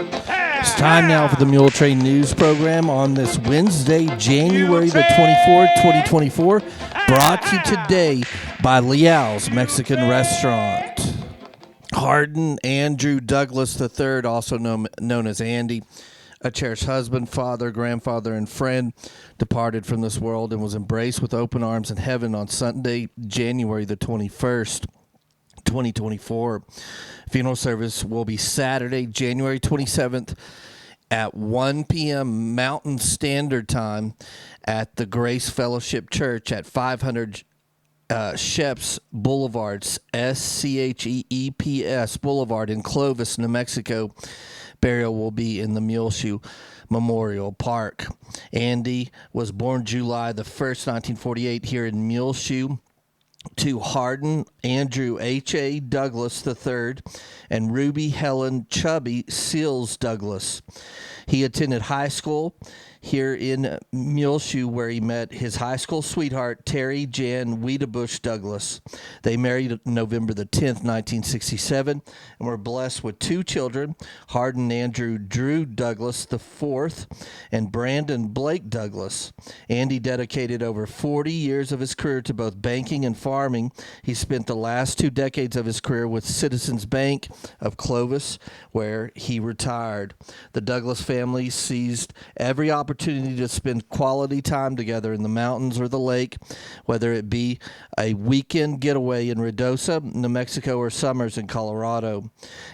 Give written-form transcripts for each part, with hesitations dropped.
It's time now for the Muletrain News Program on this Wednesday, January the 24th, 2024. Brought to you today by Leal's Mexican Restaurant. Hardin Andrew Douglas III, also known as Andy, a cherished husband, father, grandfather, and friend, departed from this world and was embraced with open arms in heaven on Sunday, January the 21st. 2024. Funeral service will be Saturday, January 27th at 1 p.m. Mountain Standard Time at the Grace Fellowship Church at 500 Sheps Boulevard, Scheeps Boulevard in Clovis, New Mexico. Burial will be in the Muleshoe Memorial Park. Andy was born July the 1st, 1948 here in Muleshoe, to Hardin Andrew H.A. Douglas III and Ruby Helen Chubby Seals Douglas. He attended high school here in Muleshoe, where he met his high school sweetheart, Terry Jan Wiedebush Douglas. They married November the 10th, 1967, and were blessed with two children, Hardin Andrew Drew Douglas IV and Brandon Blake Douglas. Andy dedicated over 40 years of his career to both banking and farming. He spent the last 2 decades of his career with Citizens Bank of Clovis, where he retired. The Douglas family seized every opportunity to spend quality time together in the mountains or the lake, whether it be a weekend getaway in Ruidoso, New Mexico, or summers in Colorado.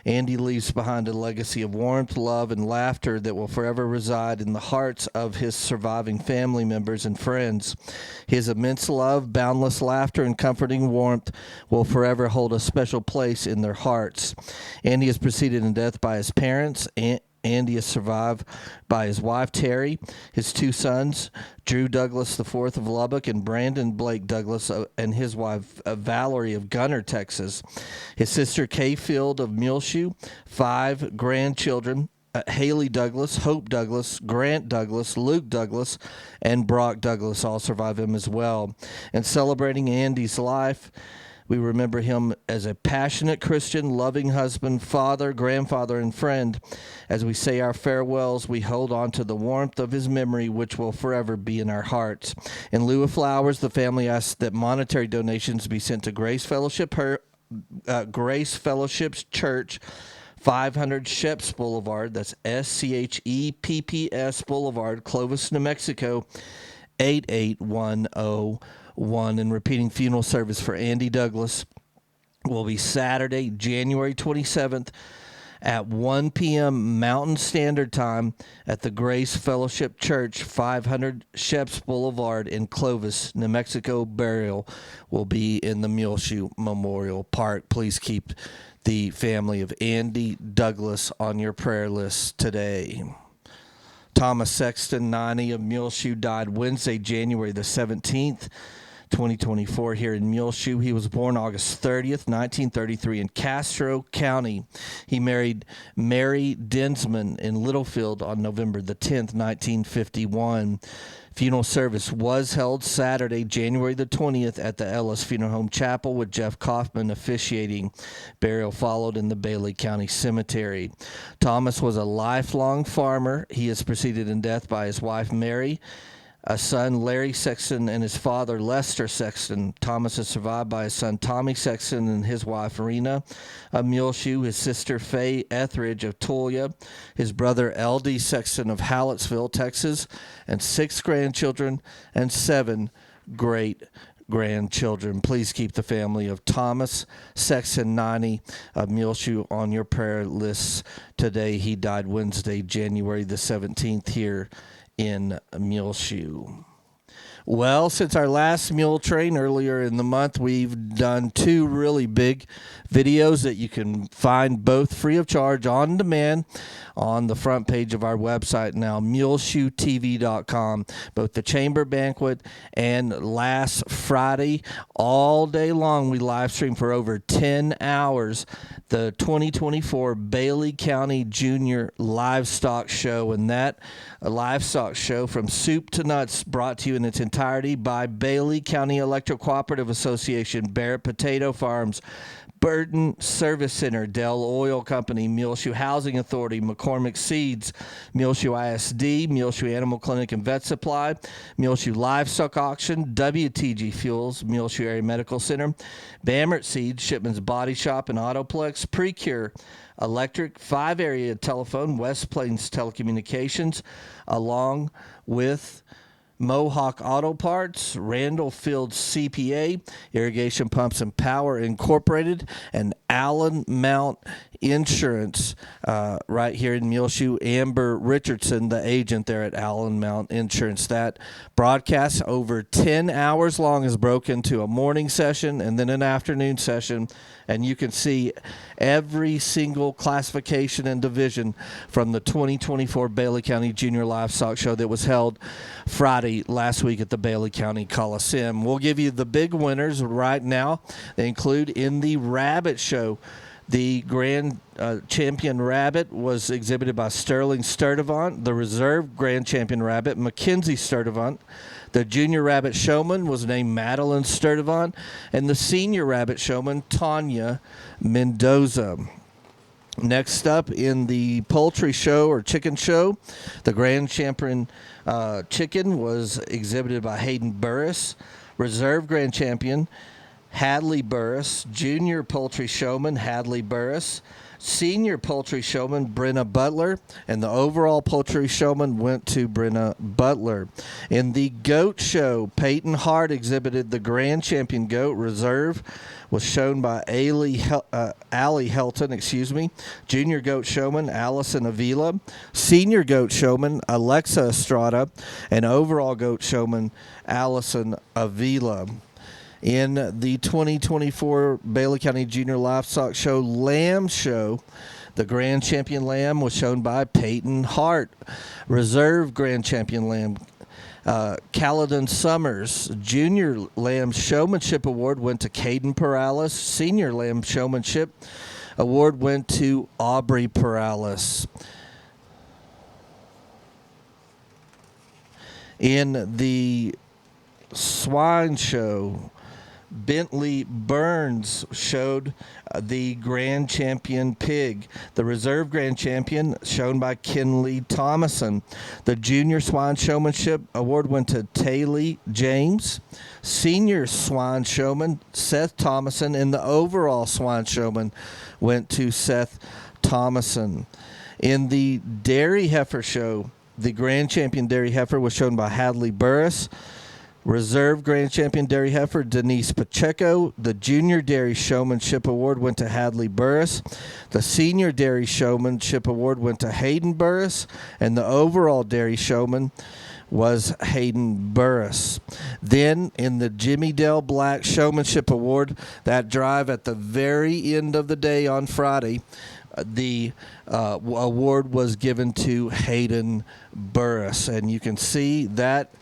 Andy leaves behind a legacy of warmth, love, and laughter that will forever reside in the hearts of his surviving family members and friends. His immense love, boundless laughter, and comforting warmth will forever hold a special place in their hearts. Andy is preceded in death by his parents, Andy is survived by his wife, Terry, his 2 sons, Drew Douglas IV of Lubbock and Brandon Blake Douglas, and his wife, Valerie of Gunner, Texas. His sister, Kay Field of Muleshoe, 5 grandchildren, Haley Douglas, Hope Douglas, Grant Douglas, Luke Douglas, and Brock Douglas all survive him as well. And celebrating Andy's life, we remember him as a passionate Christian, loving husband, father, grandfather, and friend. As we say our farewells, we hold on to the warmth of his memory, which will forever be in our hearts. In lieu of flowers, the family asks that monetary donations be sent to Grace Fellowship's Church, 500 Sheps Boulevard, that's Schepps Boulevard, Clovis, New Mexico, 88101. And repeating, funeral service for Andy Douglas will be Saturday, January 27th at 1 p.m. Mountain Standard Time at the Grace Fellowship Church, 500 Sheps Boulevard in Clovis, New Mexico. Burial will be in the Muleshoe Memorial Park. Please keep the family of Andy Douglas on your prayer list today. Thomas Sexton, 90, of Muleshoe, died Wednesday, January the 17th, 2024, here in Muleshoe. He was born August 30th, 1933 in Castro County. He married Mary Densman in Littlefield on November the 10th, 1951. Funeral service was held Saturday, January the 20th at the Ellis Funeral Home Chapel, with Jeff Kaufman officiating. Burial followed in the Bailey County Cemetery. Thomas was a lifelong farmer. He is preceded in death by his wife, Mary, a son, Larry Sexton, and his father, Lester Sexton. Thomas is survived by his son, Tommy Sexton, and his wife, Rena of Muleshoe, his sister, Faye Etheridge of Tulia, his brother, L.D. Sexton of Hallettsville, Texas, and 6 grandchildren and 7 great-grandchildren. Please keep the family of Thomas Sexton, 90, of Muleshoe on your prayer lists today. He died Wednesday, January the 17th, here in Muleshoe. Well, since our last Muletrain earlier in the month, we've done 2 really big videos that you can find both free of charge on demand on the front page of our website now, muleshoetv.com. Both the chamber banquet and last Friday, all day long, we live streamed for over 10 hours the 2024 Bailey County Junior Livestock Show. And that livestock show, from soup to nuts, brought to you in its entirety by Bailey County Electric Cooperative Association, Barrett Potato Farms, Burton Service Center, Dell Oil Company, Muleshoe Housing Authority, McCormick Seeds, Muleshoe ISD, Muleshoe Animal Clinic and Vet Supply, Muleshoe Livestock Auction, WTG Fuels, Muleshoe Area Medical Center, Bammert Seeds, Shipman's Body Shop and Autoplex, Precure Electric, 5 Area Telephone, West Plains Telecommunications, along with Mohawk Auto Parts, Randall Field CPA, Irrigation Pumps and Power Incorporated, and Allen Mount Insurance right here in Muleshoe. Amber Richardson, the agent there at Allen Mount Insurance. That broadcast over 10 hours long is broken into a morning session and then an afternoon session, and you can see every single classification and division from the 2024 Bailey County Junior Livestock Show that was held Friday last week at the Bailey County Coliseum. We'll give you the big winners right now. They include in the Rabbit Show. The Grand Champion Rabbit was exhibited by Sterling Sturdivant. The Reserve Grand Champion Rabbit, Mackenzie Sturdivant. The Junior Rabbit Showman was named Madeline Sturdivant. And the Senior Rabbit Showman, Tanya Mendoza. Next up in the Poultry Show or Chicken Show, the Grand Champion Chicken was exhibited by Hayden Burris. Reserve Grand Champion, Hadley Burris. Junior Poultry Showman, Hadley Burris. Senior Poultry Showman, Brenna Butler. And the overall Poultry Showman went to Brenna Butler. In the Goat Show, Peyton Hart exhibited the Grand Champion Goat. Reserve was shown by Allie Helton, Junior Goat Showman, Allison Avila. Senior Goat Showman, Alexa Estrada. And overall Goat Showman, Allison Avila. In the 2024 Bailey County Junior Livestock Show Lamb Show, the Grand Champion Lamb was shown by Peyton Hart. Reserve Grand Champion Lamb, Caledon Summers. Junior Lamb Showmanship Award went to Caden Perales. Senior Lamb Showmanship Award went to Aubrey Perales. In the Swine Show, Bentley Burns showed the Grand Champion Pig. The Reserve Grand Champion shown by Kenley Thomason. The Junior Swine Showmanship Award went to Taylor James. Senior Swine Showman, Seth Thomason. And the overall Swine Showman went to Seth Thomason. In the Dairy Heifer Show, the Grand Champion Dairy Heifer was shown by Hadley Burris. Reserve Grand Champion Dairy Heifer, Denise Pacheco. The Junior Dairy Showmanship Award went to Hadley Burris. The Senior Dairy Showmanship Award went to Hayden Burris. And the overall Dairy Showman was Hayden Burris. Then in the Jimmy Dell Black Showmanship Award, that drive at the very end of the day on Friday, the award was given to Hayden Burris. And you can see that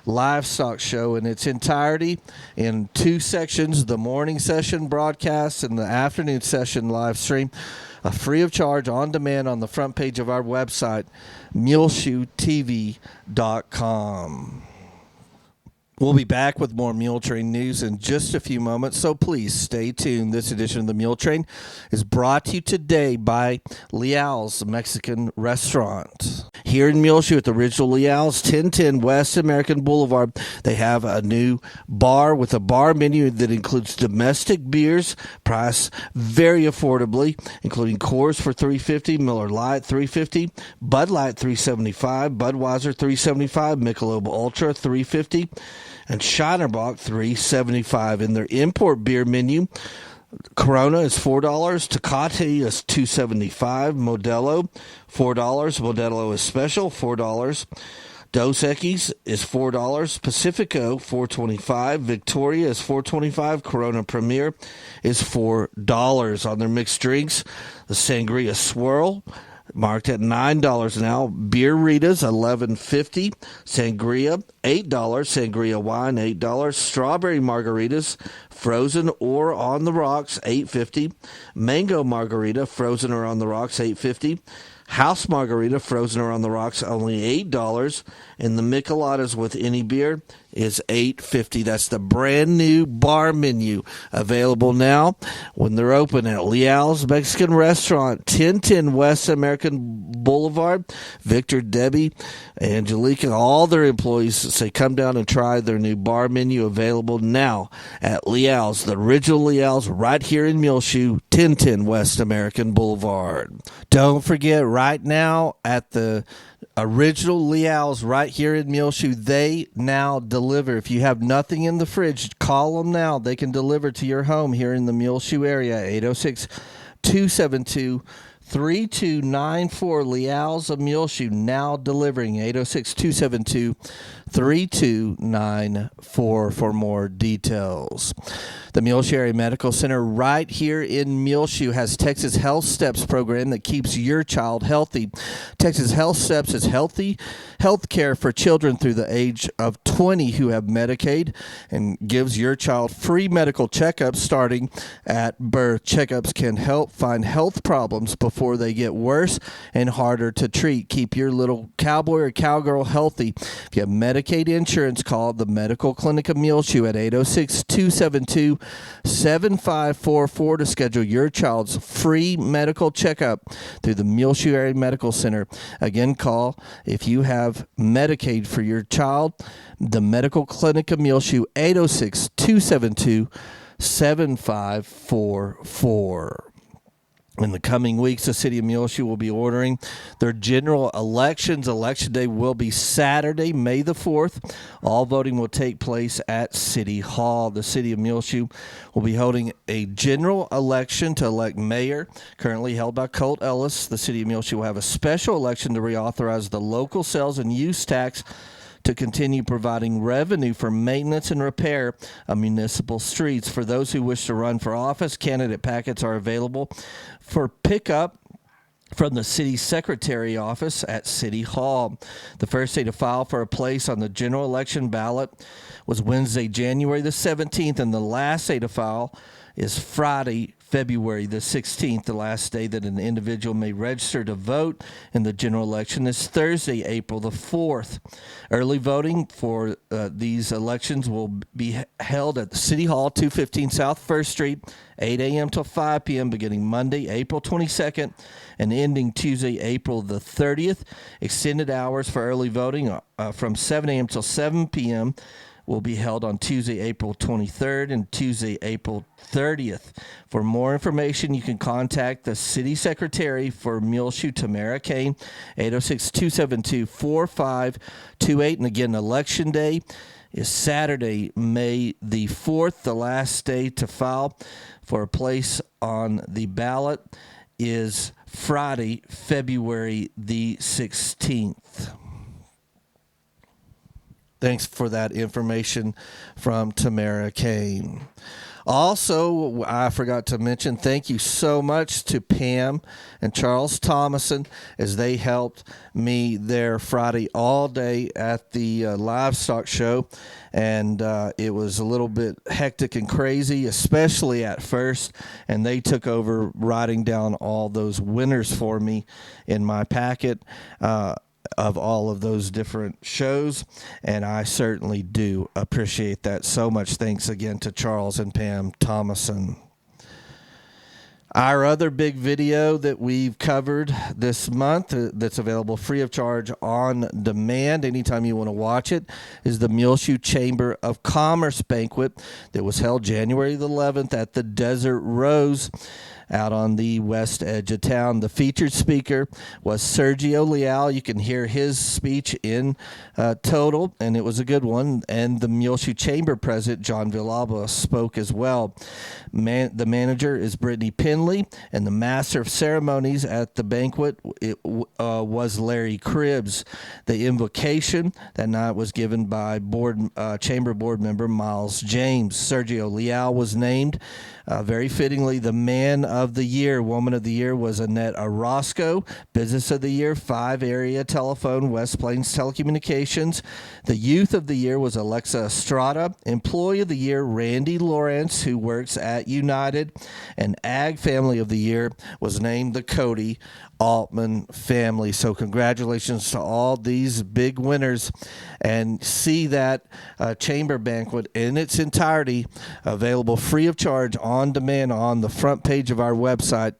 livestock show in its entirety in 2 sections, the morning session broadcast and the afternoon session live stream, free of charge, on demand on the front page of our website, muleshoetv.com. We'll be back with more Muletrain news in just a few moments, so please stay tuned. This edition of the Muletrain is brought to you today by Leal's Mexican Restaurant. Here in Muleshoe at the original Leal's, 1010 West American Boulevard, they have a new bar with a bar menu that includes domestic beers, priced very affordably, including Coors for $3.50, Miller Lite $3.50, Bud Light $3.75, Budweiser $3.75, Michelob Ultra $3.50, and Shinerbach $3.75. In their import beer menu, Corona is $4, Tecate is $2.75, Modelo $4, Modelo is special $4, Dos Equis is $4, Pacifico $4.25, Victoria is $4.25, Corona Premier is $4. On their mixed drinks, the Sangria Swirl, marked at $9 an ounce. Beer Ritas, $11.50. Sangria, $8. Sangria wine, $8. Strawberry margaritas, frozen or on the rocks, $8.50. Mango margarita, frozen or on the rocks, $8.50. House Margarita, frozen or on the rocks, only $8. And the Micheladas with any beer is $8.50. That's the brand new bar menu available now when they're open at Leal's Mexican Restaurant, 1010 West American Boulevard. Victor, Debbie, Angelica, all their employees say come down and try their new bar menu available now at Leal's, the original Leal's right here in Muleshoe, 1010 West American Boulevard. Don't forget, right now at the original Leal's right here in Muleshoe, they now deliver. If you have nothing in the fridge, call them now. They can deliver to your home here in the Muleshoe area. 806-272-3294. Leal's of Muleshoe now delivering. 806-272-3294 for more details. The Muleshoe Area Medical Center right here in Muleshoe has Texas Health Steps program that keeps your child healthy. Texas Health Steps is healthy health care for children through the age of 20 who have Medicaid and gives your child free medical checkups starting at birth. Checkups can help find health problems before they get worse and harder to treat. Keep your little cowboy or cowgirl healthy. If you have Medicaid insurance, call the Medical Clinic of Muleshoe at 806-272-7544 to schedule your child's free medical checkup through the Muleshoe Area Medical Center. Again, call if you have Medicaid for your child. The Medical Clinic of Muleshoe, 806-272-7544. In the coming weeks, the city of Muleshoe will be ordering their general elections. Election day will be Saturday, May the 4th. All voting will take place at City Hall. The city of Muleshoe will be holding a general election to elect mayor, currently held by Colt Ellis. The city of Muleshoe will have a special election to reauthorize the local sales and use tax to continue providing revenue for maintenance and repair of municipal streets. For those who wish to run for office, candidate packets are available for pickup from the city secretary office at City Hall. The first day to file for a place on the general election ballot was Wednesday, January the 17th, and the last day to file is Friday, February the 16th. The last day that an individual may register to vote in the general election is Thursday, April the 4th. Early voting for these elections will be held at the City Hall, 215 South 1st Street, 8 a.m. till 5 p.m., beginning Monday, April 22nd, and ending Tuesday, April the 30th. Extended hours for early voting from 7 a.m. till 7 p.m. will be held on Tuesday, April 23rd and Tuesday, April 30th. For more information, you can contact the City Secretary for Muleshoe, Tamara Kane, 806-272-4528. And again, Election Day is Saturday, May the 4th. The last day to file for a place on the ballot is Friday, February the 16th. Thanks for that information from Tamara Kane. Also, I forgot to mention, thank you so much to Pam and Charles Thomason as they helped me there Friday all day at the livestock show. And it was a little bit hectic and crazy, especially at first. And they took over writing down all those winners for me in my packet of all of those different shows, and I certainly do appreciate that so much. Thanks again to Charles and Pam Thomason. Our other big video that we've covered this month that's available free of charge on demand anytime you want to watch it is the Muleshoe Chamber of Commerce banquet that was held January the 11th at the Desert Rose out on the west edge of town. The featured speaker was Sergio Leal. You can hear his speech in total, and it was a good one. And the Muleshoe Chamber President, John Villalba, spoke as well. The manager is Brittany Penley, and the master of ceremonies at the banquet was Larry Cribbs. The invocation that night was given by Chamber Board member Miles James. Sergio Leal was named very fittingly the Man of the Year. Woman of the Year was Annette Orozco. Business of the Year, 5 Area Telephone, West Plains Telecommunications. The Youth of the Year was Alexa Estrada. Employee of the Year, Randy Lawrence, who works at United. And Ag Family of the Year was named the Cody Altman family. So congratulations to all these big winners, and see that chamber banquet in its entirety available free of charge on demand on the front page of our website,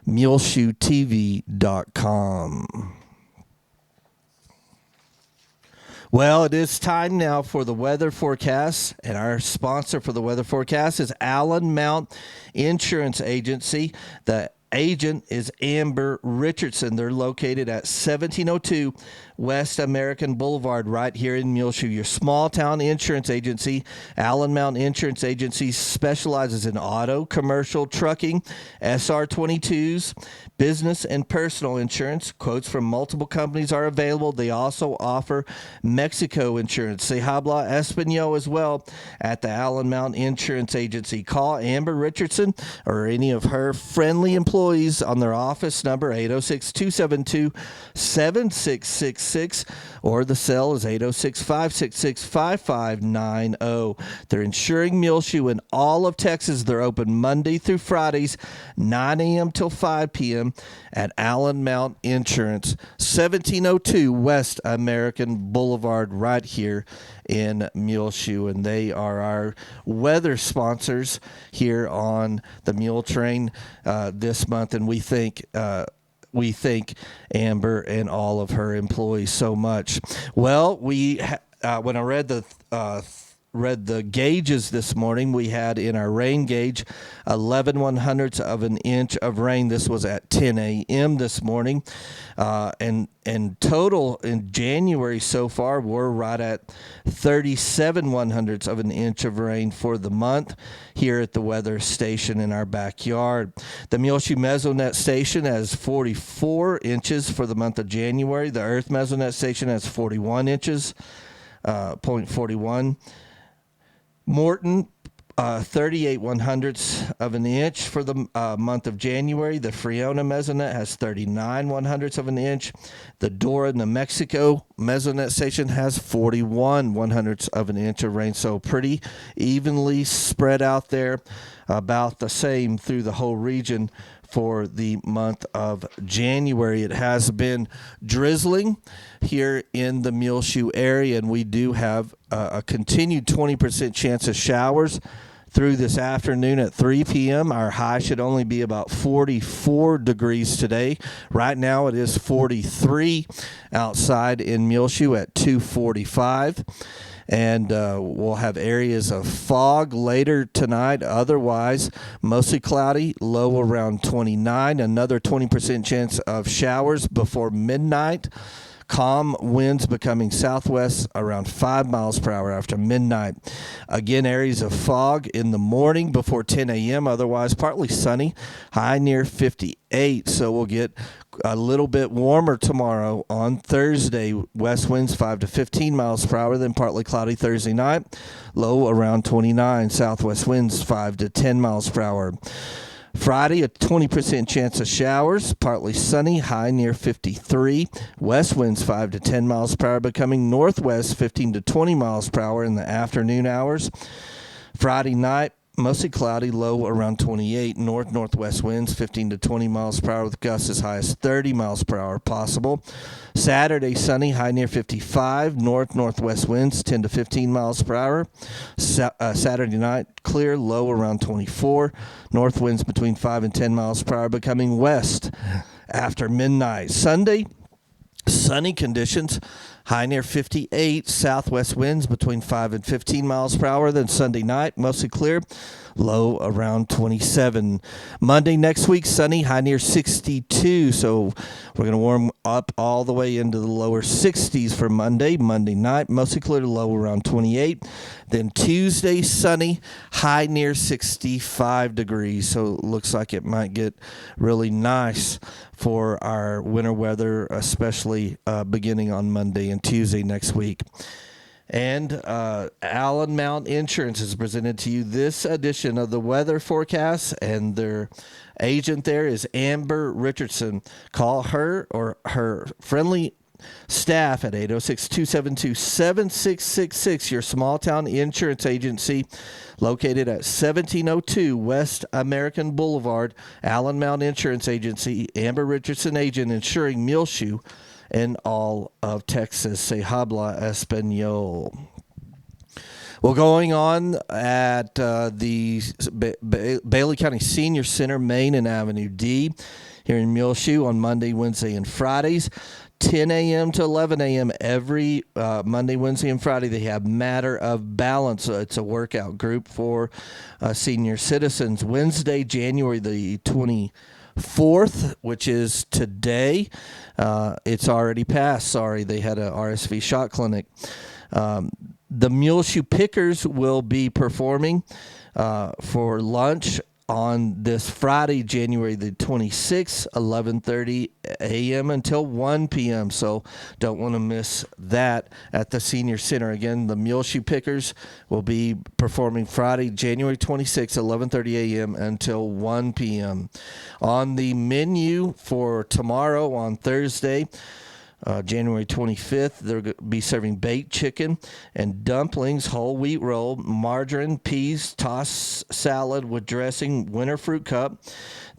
muleshoetv.com. Well, it is time now for the weather forecast, and our sponsor for the weather forecast is Allen Mount Insurance Agency. The agent is Amber Richardson. They're located at 1702 West American Boulevard right here in Muleshoe. Your small town insurance agency. Allen Mount Insurance Agency specializes in auto, commercial, trucking, SR22s, business and personal insurance. Quotes from multiple companies are available. They also offer Mexico insurance. Se habla Espanol as well at the Allen Mount Insurance Agency. Call Amber Richardson or any of her friendly employees on their office number 806-272-7666, or the cell is 806-566-5590. They're insuring Muleshoe and all of Texas. They're open Monday through Fridays, 9 a.m. till 5 p.m. at Allen Mount Insurance, 1702 West American Boulevard right here in Muleshoe. And they are our weather sponsors here on the Muletrain this month, and we thank Amber and all of her employees so much. Well, when I read the gauges this morning, we had in our rain gauge 11/100ths of an inch of rain. This was at 10 a.m. this morning, and total in January so far, we're right at 37/100ths of an inch of rain for the month here at the weather station in our backyard. The Muleshoe Mesonet station has 44 inches for the month of January. The Earth Mesonet station has 41 inches, 0.41. Morton, 38/100ths of an inch for the month of January. The Friona Mesonet has 39/100ths of an inch. The Dora, New Mexico Mesonet station has 41/100ths of an inch of rain. So pretty evenly spread out there, about the same through the whole region for the month of January. It has been drizzling here in the Muleshoe area, and we do have a continued 20% chance of showers through this afternoon at 3 p.m. Our high should only be about 44 degrees today. Right now it is 43 outside in Muleshoe at 2:45. And we'll have areas of fog later tonight. Otherwise, mostly cloudy, low around 29. Another 20% chance of showers before midnight. Calm winds becoming southwest around 5 miles per hour after midnight. Again, areas of fog in the morning before 10 a.m. Otherwise, partly sunny, high near 58. So we'll get a little bit warmer tomorrow on Thursday. West winds 5 to 15 miles per hour, then partly cloudy Thursday night. Low around 29. Southwest winds 5 to 10 miles per hour. Friday, a 20% chance of showers, partly sunny, high near 53. West winds 5 to 10 miles per hour, becoming northwest 15 to 20 miles per hour in the afternoon hours. Friday night, mostly cloudy, low around 28. Northwest winds 15 to 20 miles per hour with gusts as high as 30 miles per hour possible. Saturday, sunny, high near 55. Northwest winds 10 to 15 miles per hour. Saturday night, clear, low around 24. North winds between 5 and 10 miles per hour, becoming west after midnight. Sunday, sunny conditions, high near 58. Southwest winds between 5 and 15 miles per hour. Then Sunday night, mostly clear, low around 27. Monday next week, sunny, high near 62. So we're going to warm up all the way into the lower 60s for Monday. Monday night, mostly clear, low around 28. Then Tuesday, sunny, high near 65 degrees. So it looks like it might get really nice for our winter weather, especially beginning on Monday and Tuesday next week. And Allen Mount Insurance has presented to you this edition of the weather forecast, and their agent there is Amber Richardson. Call her or her friendly staff at 806-272-7666, your small town insurance agency located at 1702 West American Boulevard. Allen Mount Insurance Agency, Amber Richardson agent, insuring Muleshoe and all of Texas. Se habla español. Well, going on at the Bailey County Senior Center, Main and Avenue D here in Muleshoe on Monday, Wednesday, and Fridays. 10 a.m. to 11 a.m. every Monday, Wednesday, and Friday. They have Matter of Balance. It's a workout group for senior citizens. Wednesday, January the 24th, which is today. It's already passed. Sorry, they had a RSV shot clinic. The Muleshoe Pickers will be performing for lunch on this Friday, January the 26th, 11:30 a.m. until 1 p.m. So don't want to miss that at the Senior Center. Again, the Muleshoe Pickers will be performing Friday, January 26th, 11:30 a.m. until 1 p.m. On the menu for tomorrow, on Thursday, January 25th, they're going to be serving baked chicken and dumplings, whole wheat roll, margarine, peas, tossed salad with dressing, winter fruit cup.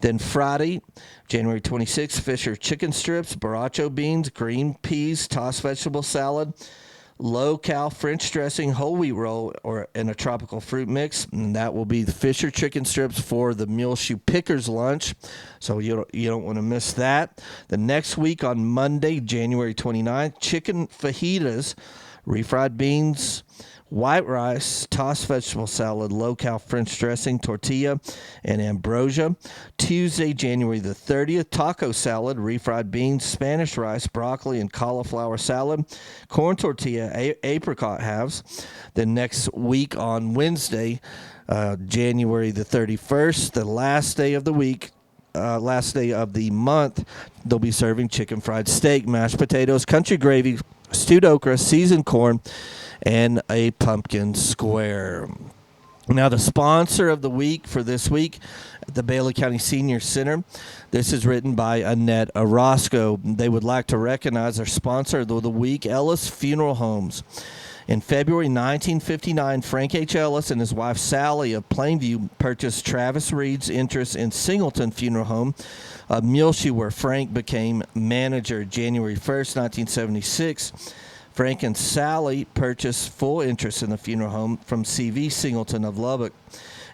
Then Friday, January 26th, Fisher chicken strips, borracho beans, green peas, tossed vegetable salad, low-cal French dressing, whole wheat roll, and a tropical fruit mix. And that will be the Fisher chicken strips for the Muleshoe Pickers lunch. So you don't want to miss that. The next week on Monday, January 29th, chicken fajitas, refried beans, white rice, tossed vegetable salad, low-cal French dressing, tortilla, and ambrosia. Tuesday, January the 30th, taco salad, refried beans, Spanish rice, broccoli, and cauliflower salad, corn tortilla, apricot halves. Then next week on Wednesday, January the 31st, the last day of the week, last day of the month, they'll be serving chicken fried steak, mashed potatoes, country gravy, stewed okra, seasoned corn, and a pumpkin square. Now, the sponsor of the week for this week at the Bailey County Senior Center, this is written by Annette Orozco. They would like to recognize their sponsor of the week, Ellis Funeral Homes. In February 1959, Frank H. Ellis and his wife Sally of Plainview purchased Travis Reed's interest in Singleton Funeral Home of Muleshoe, where Frank became manager. January 1st, 1976, Frank and Sally purchased full interest in the funeral home from C.V. Singleton of Lubbock,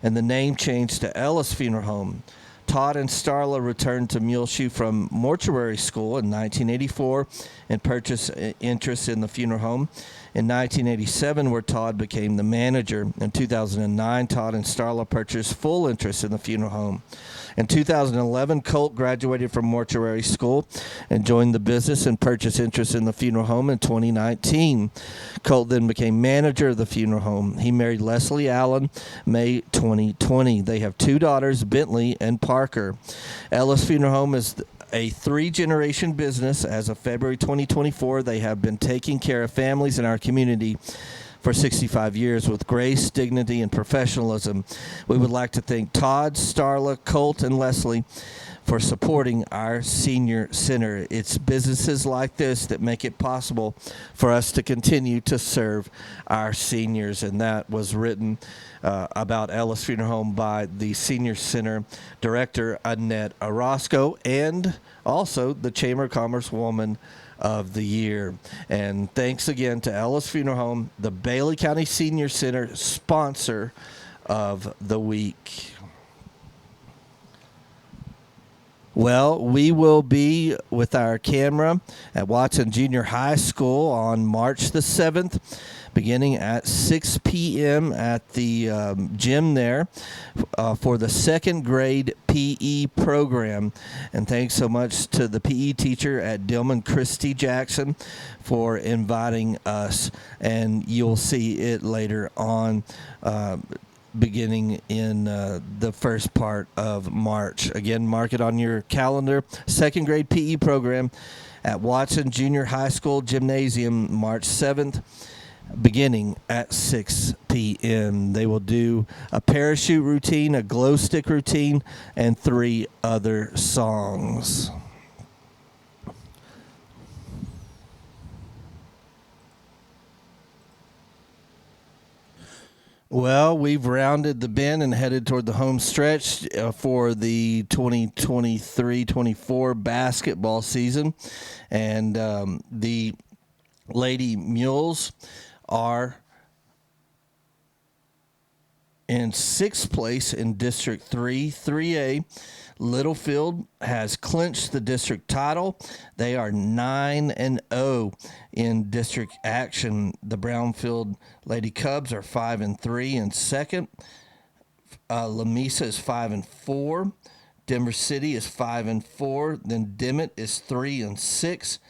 and the name changed to Ellis Funeral Home. Todd and Starla returned to Muleshoe from mortuary school in 1984 and purchased interest in the funeral home. In 1987, where Todd became the manager. In 2009, Todd and Starla purchased full interest in the funeral home. In 2011, Colt graduated from mortuary school and joined the business and purchased interest in the funeral home in 2019. Colt then became manager of the funeral home. He married Leslie Allen May 2020. They have two daughters, Bentley and Parker. Ellis Funeral Home is a three-generation business. As of February 2024, they have been taking care of families in our community for 65 years with grace, dignity, and professionalism. We would like to thank Todd, Starla, Colt, and Leslie for supporting our senior center. It's businesses like this that make it possible for us to continue to serve our seniors. And that was written about Ellis Funeral Home by the Senior Center Director, Annette Orozco, and also the Chamber of Commerce Woman of the Year. And thanks again to Ellis Funeral Home, the Bailey County Senior Center sponsor of the week. Well, we will be with our camera at Watson Junior High School on March the 7th, beginning at 6 p.m. at the gym there for the second grade PE program. And thanks so much to the PE teacher at Dillman, Christy Jackson, for inviting us. And you'll see it later on, beginning in the first part of March. Again, mark it on your calendar. Second grade PE program at Watson Junior High School Gymnasium, March 7th, beginning at 6 p.m. They will do a parachute routine, a glow stick routine, and 3 other songs. Well, we've rounded the bend and headed toward the home stretch for the 2023-24 basketball season. And the Lady Mules are in sixth place in District 3, 3A. Littlefield has clinched the district title. They are 9-0 in district action. The Brownfield Lady Cubs are 5-3 in second. Lamesa is 5-4. Denver City is 5-4. Then Dimmitt is 3-6.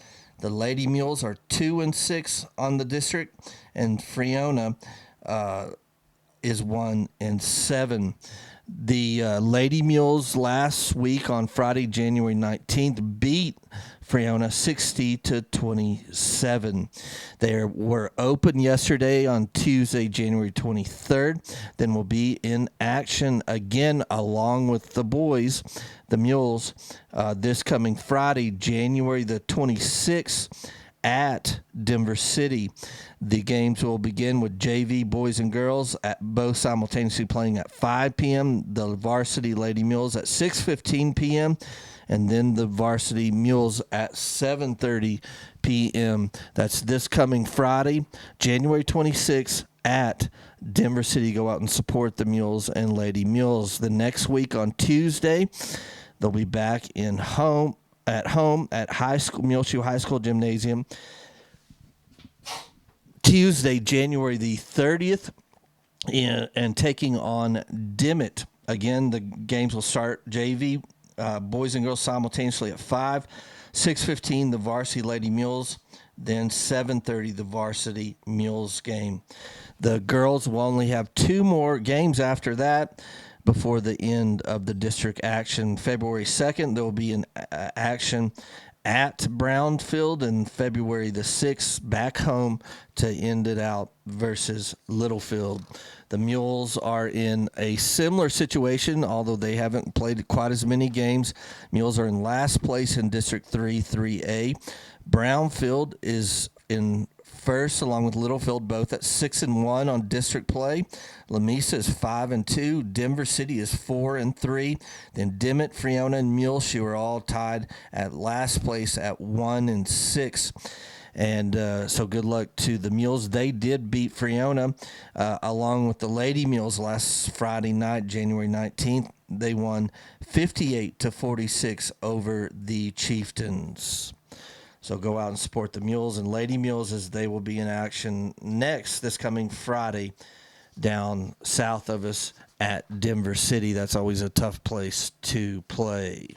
The Lady Mules are 2-6 on the district, and Friona is 1-7. The Lady Mules last week on Friday, January 19th, beat Friona 60-27. They were open yesterday on Tuesday, January 23rd. Then will be in action again along with the boys, the Mules, this coming Friday, January the 26th at Denver City. The games will begin with JV boys and girls at both simultaneously playing at 5 p.m. The varsity Lady Mules at 6:15 p.m. and then the varsity Mules at 7:30 p.m. That's this coming Friday, January 26th at Denver City. Go out and support the Mules and Lady Mules. The next week on Tuesday, they'll be back at high school Muleshoe High School Gymnasium. Tuesday, January the 30th, and taking on Dimmitt. Again, the games will start JV boys and girls simultaneously at 5, 6:15 the varsity Lady Mules, then 7:30 the varsity Mules game. The girls will only have 2 more games after that before the end of the district action. February 2nd, there will be an action at Brownfield, and February the 6th back home to end it out versus Littlefield. The Mules are in a similar situation, although they haven't played quite as many games. Mules are in last place in District 3, 3A. Brownfield is in first, along with Littlefield, both at 6-1 on district play. Lamesa is 5-2. Denver City is 4-3. Then Dimmitt, Friona, and Muleshoe are all tied at last place at 1-6. And so good luck to the Mules. They did beat Friona along with the Lady Mules last Friday night, January 19th. They won 58-46 over the Chieftains. So go out and support the Mules and Lady Mules as they will be in action next this coming Friday down south of us at Denver City. That's always a tough place to play.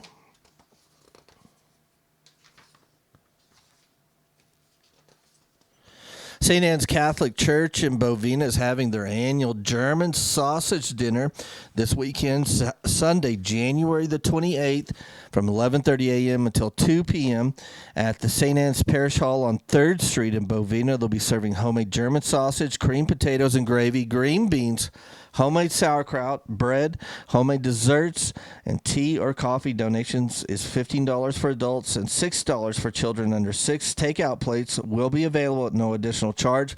St. Anne's Catholic Church in Bovina is having their annual German sausage dinner this weekend, Sunday, January the 28th, from 11:30 a.m. until 2 p.m. at the St. Anne's Parish Hall on 3rd Street in Bovina. They'll be serving homemade German sausage, creamed potatoes and gravy, green beans, homemade sauerkraut, bread, homemade desserts, and tea or coffee. Donations is $15 for adults and $6 for children under 6. Takeout plates will be available at no additional charge.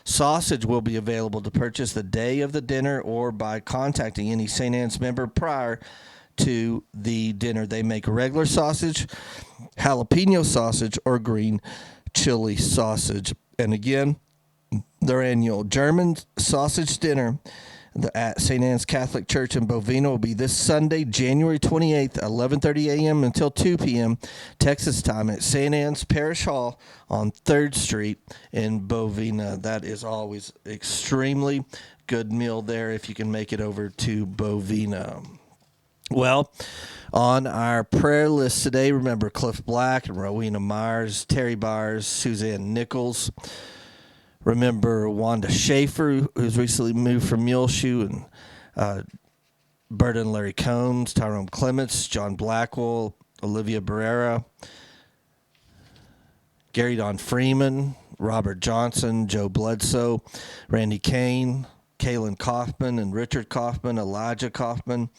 Sausage will be available to purchase the day of the dinner or by contacting any St. Anne's member prior to the dinner. They make regular sausage, jalapeno sausage, or green chili sausage. And again, their annual German sausage dinner at St. Anne's Catholic Church in Bovina will be this Sunday, January 28th, 11:30 a.m. until 2 p.m. Texas time at St. Anne's Parish Hall on 3rd Street in Bovina. That is always extremely good meal there if you can make it over to Bovina. Well, on our prayer list today, remember Cliff Black and Rowena Myers, Terry Byers, Suzanne Nichols. Remember Wanda Schaefer, who's recently moved from Muleshoe, and Berta and Larry Combs, Tyrone Clements, John Blackwell, Olivia Barrera, Gary Don Freeman, Robert Johnson, Joe Bledsoe, Randy Kane, Kaylin Kaufman and Richard Kaufman, Elijah Kaufman,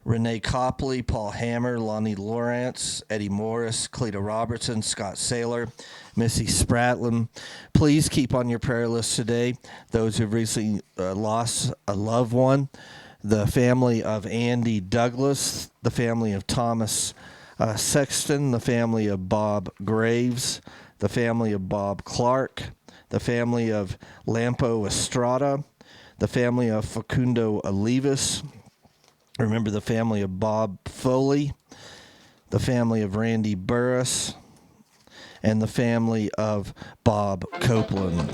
Renee Copley, Paul Hammer, Lonnie Lawrence, Eddie Morris, Cleta Robertson, Scott Saylor, Missy Spratlin. Please keep on your prayer list today those who've recently lost a loved one, the family of Andy Douglas, the family of Thomas Sexton, the family of Bob Graves, the family of Bob Clark, the family of Lampo Estrada, the family of Facundo Olivas. Remember the family of Bob Foley, the family of Randy Burris, and the family of Bob Copeland.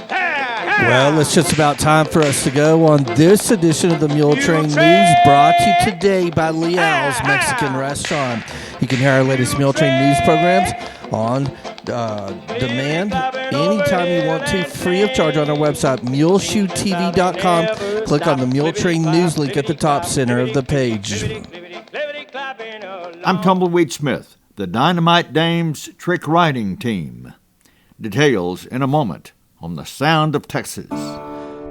Well, it's just about time for us to go on this edition of the Muletrain News, brought to you today by Leal's Mexican Restaurant. You can hear our latest Muletrain News programs on demand anytime you want to, free of charge on our website, muleshoetv.com. Click on the Muletrain News link at the top center of the page. I'm Tumbleweed Smith, the Dynamite Dames trick riding team. Details in a moment on The Sound of Texas.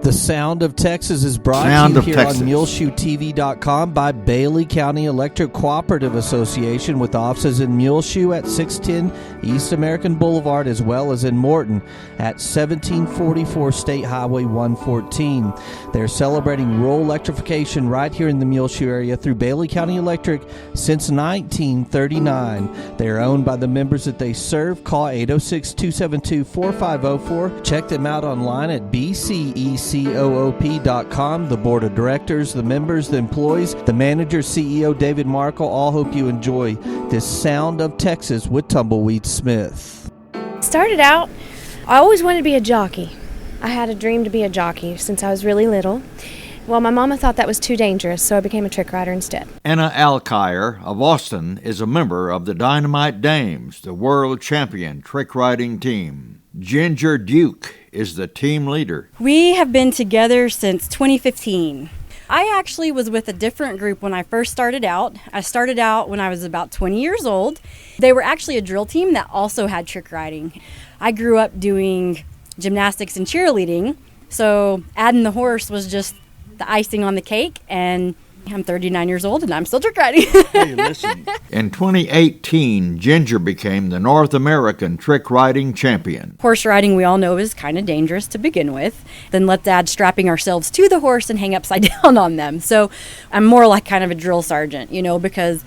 The Sound of Texas is brought to you here on MuleshoeTV.com by Bailey County Electric Cooperative Association, with offices in Muleshoe at 610 East American Boulevard, as well as in Morton at 1744 State Highway 114. They're celebrating rural electrification right here in the Muleshoe area through Bailey County Electric since 1939. They are owned by the members that they serve. Call 806-272-4504. Check them out online at BCECOOP.com. The board of directors, the members, the employees, the manager, CEO David Markle, all hope you enjoy this Sound of Texas with Tumbleweed Smith. Started out, I always wanted to be a jockey. I had a dream to be a jockey since I was really little. Well, my mama thought that was too dangerous, so I became a trick rider instead. Anna Alkire of Austin is a member of the Dynamite Dames, the world champion trick riding team. Ginger Duke is the team leader. We have been together since 2015. I actually was with a different group when I first started out. I started out when I was about 20 years old. They were actually a drill team that also had trick riding. I grew up doing gymnastics and cheerleading, so adding the horse was just the icing on the cake, and I'm 39 years old and I'm still trick riding. Hey, listen. In 2018, Ginger became the North American trick riding champion. Horse riding, we all know, is kind of dangerous to begin with. Then let's add strapping ourselves to the horse and hang upside down on them. So I'm more like kind of a drill sergeant, because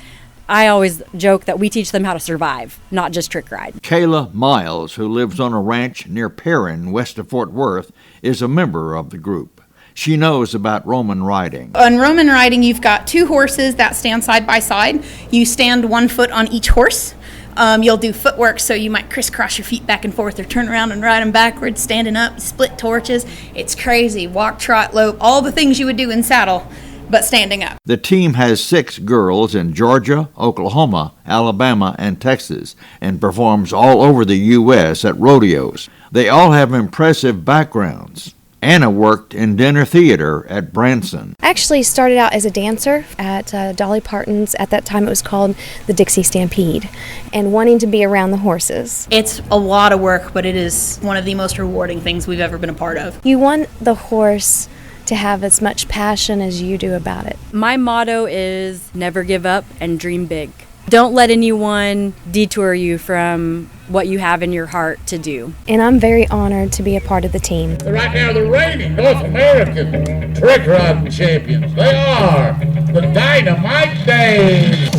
I always joke that we teach them how to survive, not just trick ride. Kayla Miles, who lives on a ranch near Perrin, west of Fort Worth, is a member of the group. She knows about Roman riding. On Roman riding, you've got two horses that stand side by side. You stand 1 foot on each horse. You'll do footwork, so you might crisscross your feet back and forth or turn around and ride them backwards, standing up, split torches. It's crazy. Walk, trot, lope, all the things you would do in saddle, but standing up. The team has 6 girls in Georgia, Oklahoma, Alabama, and Texas, and performs all over the U.S. at rodeos. They all have impressive backgrounds. Anna worked in dinner theater at Branson. I actually started out as a dancer at Dolly Parton's. At that time it was called the Dixie Stampede, and wanting to be around the horses. It's a lot of work, but it is one of the most rewarding things we've ever been a part of. You want the horse to have as much passion as you do about it. My motto is never give up and dream big. Don't let anyone detour you from what you have in your heart to do. And I'm very honored to be a part of the team. Right now, the reigning North American trick riding champions. They are the Dynamite Dames.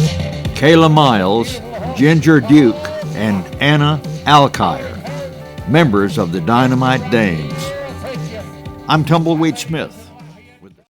Kayla Miles, Ginger Duke, and Anna Alkire, members of the Dynamite Dames. I'm Tumbleweed Smith.